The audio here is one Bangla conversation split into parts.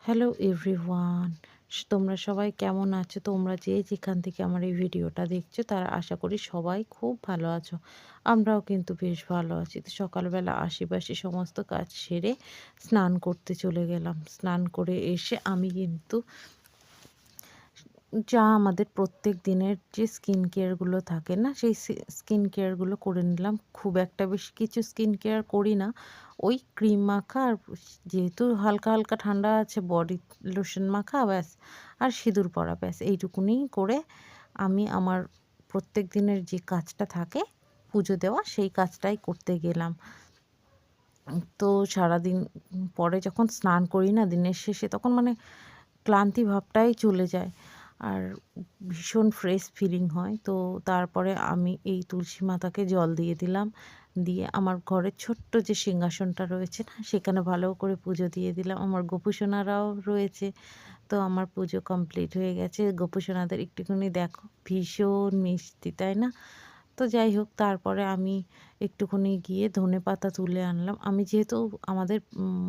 হ্যালো এভরিওয়ান, তোমরা সবাই কেমন আছো? তোমরা যে যেখান থেকে আমার এই ভিডিওটা দেখছো তারা আশা করি সবাই খুব ভালো আছো। আমরাও কিন্তু বেশ ভালো আছি। তো সকালবেলা আশেপাশে সমস্ত কাজ সেরে স্নান করতে চলে গেলাম। স্নান করে এসে আমি কিন্তু যা আমাদের প্রত্যেক দিনের যে স্কিন কেয়ারগুলো থাকে না, সেই স্কিন কেয়ারগুলো করে নিলাম। খুব একটা বেশি কিছু স্কিন কেয়ার করি না। ওই ক্রিম মাখা আর যেহেতু হালকা, হালকা ঠান্ডা আছে বডি লোশন মাখা ব্যাস, আর সিঁদুর পরা ব্যাস এইটুকুনি করে আমি আমার প্রত্যেক দিনের যে কাজটা থাকে পুজো দেওয়া সেই কাজটাই করতে গেলাম। তো সারাদিন পরে যখন স্নান করি না দিনের শেষে তখন মানে ক্লান্তি ভাবটাই চলে যায়। আর ভীষণ ফ্রেশ ফিলিং হয়। তো তারপরে আমি এই তুলসী মাতাকে জল দিয়ে দিলাম। দিয়ে আমার ঘরের ছোট্ট যে সিংহাসনটা রয়েছে না, সেখানে ভালো করে পুজো দিয়ে দিলাম। আমার গোপুসোনারাও রয়েছে। তো আমার পুজো কমপ্লিট হয়ে গেছে। গোপুসোনাদের একটুখানি দেখো ভীষণ মিষ্টি, তাই না? তো যাই হোক তারপরে আমি একটুখানি গিয়ে ধনেপাতা তুলে আনলাম। আমি যেহেতু আমাদের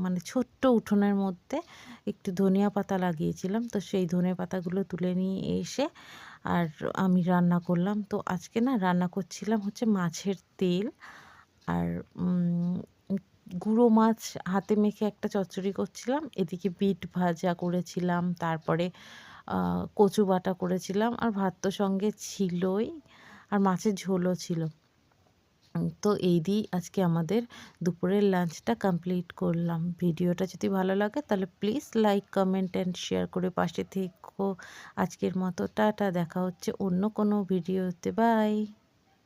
মানে ছোট্ট উঠোনের মধ্যে একটু ধনিয়া পাতা লাগিয়েছিলাম। তো সেই ধনেপাতাগুলো তুলে নিয়ে এসে আর আমি রান্না করলাম। তো আজকে না রান্না করছিলাম হচ্ছে মাছের তেল আর গুঁড়ো মাছ হাতে মেখে একটা চচ্চড়ি করছিলাম। এদিকে বিট ভাজা করেছিলাম। তারপরে কচু বাটা করেছিলাম। আর ভাত তো সঙ্গে ছিলই। আর মাছের ঝোলও ছিল। তো এই দিয়েই আজকে আমাদের দুপুরের লাঞ্চটা কমপ্লিট করলাম। ভিডিওটা যদি ভালো লাগে তাহলে please like, comment and share করে পাশে থেকো। আজকের মতো টাটা, দেখা হচ্ছে অন্য কোনো ভিডিওতে। বাই।